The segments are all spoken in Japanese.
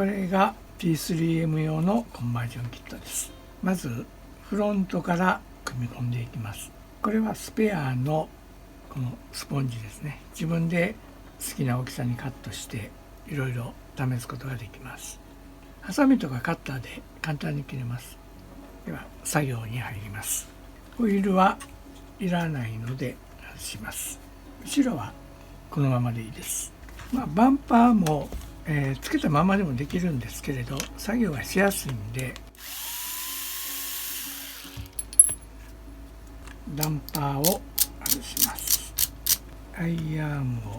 これが T3M 用のコンバージョンキットです。まずフロントから組み込んでいきます。これはスペアのこのスポンジですね。自分で好きな大きさにカットしていろいろ試すことができます。ハサミとかカッターで簡単に切れます。では作業に入ります。ホイールはいらないので外します。後ろはこのままでいいです。バンパーも、つけたままでもできるんですけれど、作業がしやすいんでダンパーを外します。アイアームを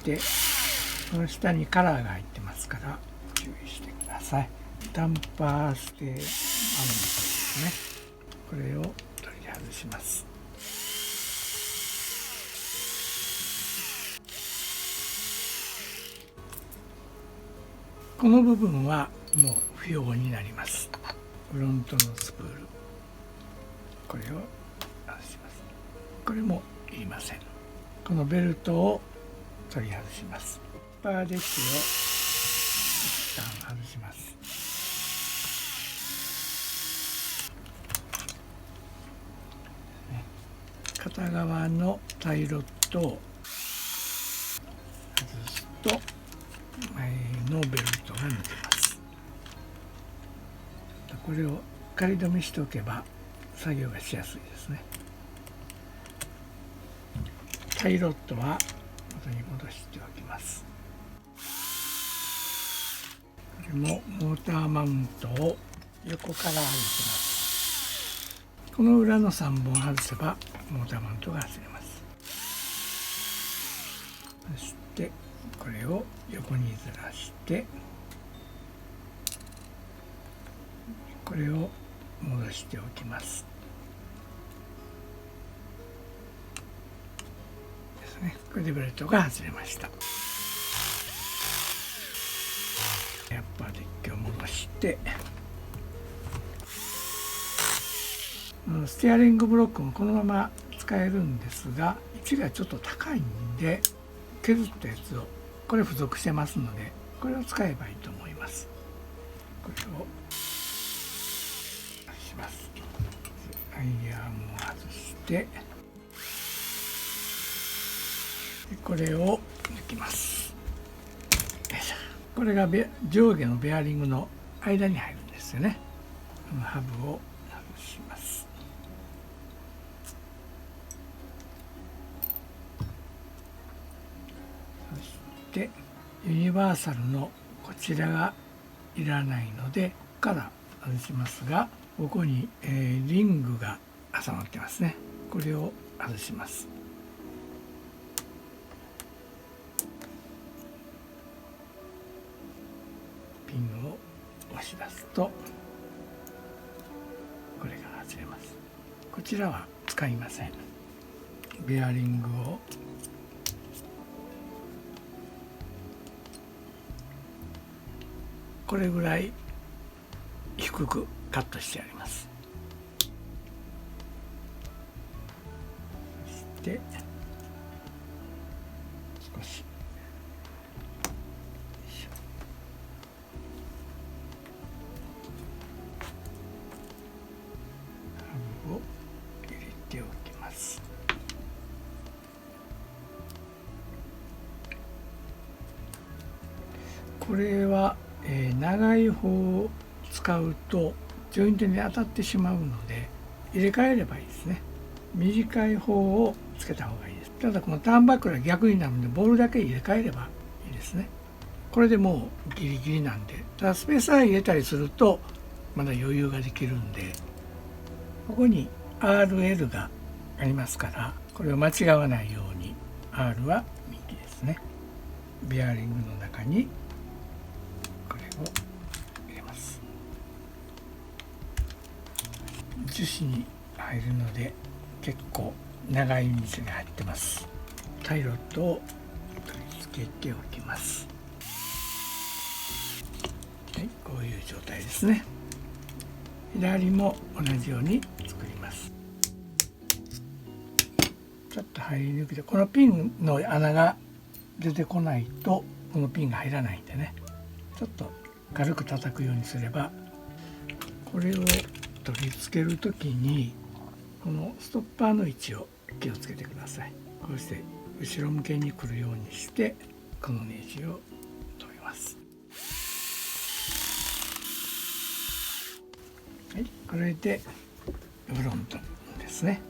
でこの下にカラーが入ってますから注意してください。ダンパーステーマウントですね。これを取り外します。この部分はもう不要になります。フロントのスプール、これを外します。これもいりません。このベルトを取り外します。パーデッキを一旦外します。片側のタイロットを外すと前のベルトが抜けます。これを仮止めしておけば作業がしやすいですね。タイロットは元に戻しておきます。これもモーターマウントを横から外します。この裏の3本外せばモーターマウントが外れます。そしてこれを横にずらしてこれを戻しておきます。ですね。これでベルトが外れました。やっぱデッキを戻してステアリングブロックもこのまま使えるんですが位置がちょっと高いんで削ったやつをこれ付属してますのでこれを使えばいいと思います。これをします。アイアームを外してこれを抜きます。これが上下のベアリングの間に入るんですよね。このハブを外します。そしてユニバーサルのこちらがいらないのでここから外しますがここに、リングが挟まってますね。これを外します。ピンを押し出すとこれが外れます。こちらは使いません。ベアリングをこれぐらい低くカットしてあります。そして少しハブを入れておきます。これは、長い方を使うとジョイントに当たってしまうので入れ替えればいいですね。短い方をつけた方がいいです。ただこのターンバックルは逆になるのでボールだけ入れ替えればいいですね。これでもうギリギリなんで、ただスペーサー入れたりするとまだ余裕ができるんでここに RL がありますからこれを間違わないように R は右ですね。ベアリングの中にこれを入れます。樹脂に入るので結構長い道が入ってます。タイロットを取り付けておきます。はい、こういう状態ですね。左も同じように作ります。ちょっと入り抜きでこのピンの穴が出てこないとこのピンが入らないんでね、ちょっと軽く叩くようにすれば、これを取り付ける時にこのストッパーの位置を気をつけてください。こうして後ろ向けに来るようにしてこのネジを留めます。はい、これでフロントですね。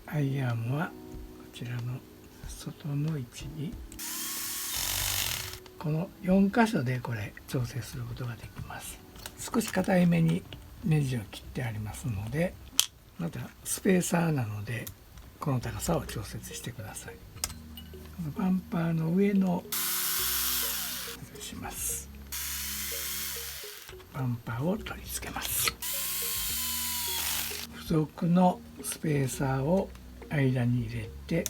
アイアームはこちらの外の位置に、この4箇所でこれ調整することができます。少し硬いめにネジを切ってありますので、またスペーサーなのでこの高さを調節してください。このバンパーの上の外します。バンパーを取り付けます。付属のスペーサーを間に入れて、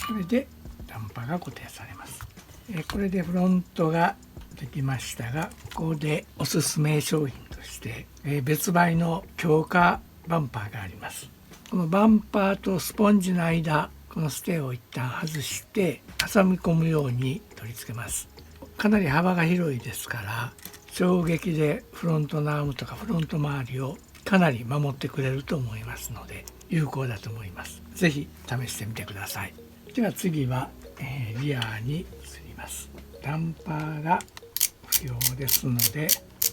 これでダンパーが固定されます。これでフロントができましたが、ここでおすすめ商品として別売の強化バンパーがあります。このバンパーとスポンジの間、このステを一旦外して挟み込むように取り付けます。かなり幅が広いですから、衝撃でフロントのアームとかフロント周りをかなり守ってくれると思いますので有効だと思います。是非試してみてください。では次は、リアに移ります。ダンパーが不要ですので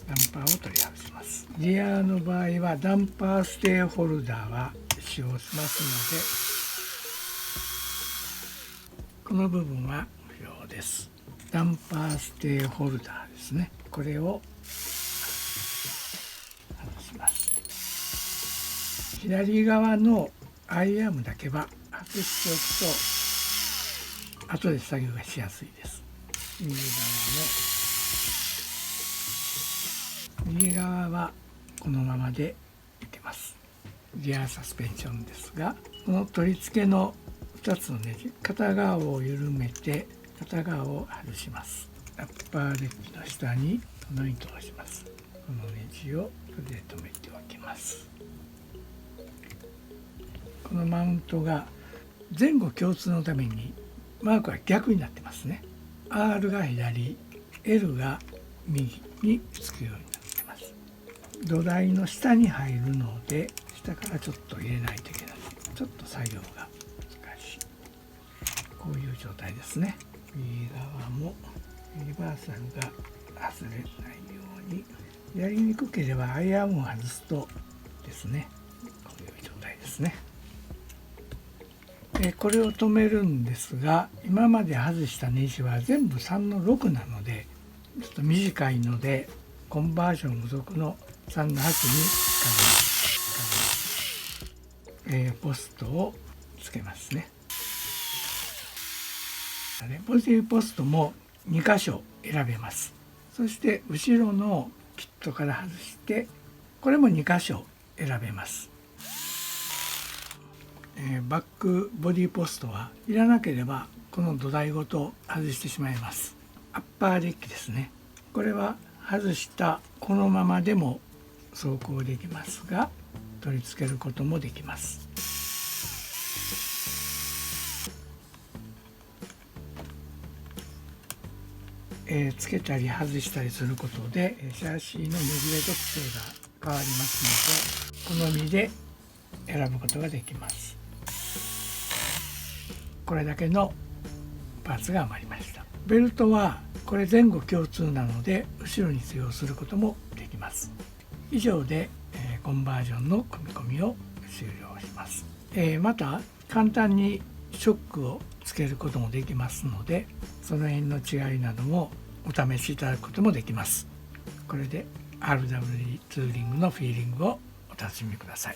ダンパーを取り外します。リアの場合はダンパーステーホルダーは使用しますので、この部分は不要です。ダンパーステーホルダーですね。これを外します。左側のアイアームだけは外しておくと後で作業がしやすいです。右側はこのままでいけます。リアサスペンションですが、この取り付けの2つのネジ、片側を緩めて片側を外します。アッパーデッキの下にこの糸をします。このネジをこれで留めておきます。このマウントが前後共通のためにマークは逆になってますね。 R が左、 L が右につくようになってます。土台の下に入るので下からちょっと入れないといけない。ちょっと作業が難しい。こういう状態ですね。右側もユニバーサルが外れないように、やりにくければアイアームを外すとですね、こういう状態ですね。これを止めるんですが、今まで外したネジは全部3の6なのでちょっと短いので、コンバージョン付属の3の8にポストをつけますね。ポジティブポストも2箇所選べます。そして後ろのキットから外してこれも2箇所選べます。バックボディポストはいらなければこの土台ごと外してしまいます。アッパーデッキですね。これは外したこのままでも走行できますが、取り付けることもできます。つけたり外したりすることでシャーシのねじれ特性が変わりますので、好みで選ぶことができます。これだけのパーツが余りました。ベルトはこれ前後共通なので後ろに使用することもできます。以上でコンバージョンの組み込みを終了します。また簡単にショックをつけることもできますので、その辺の違いなどもお試しいただくこともできます。これで RWD ツーリングのフィーリングをお楽しみください。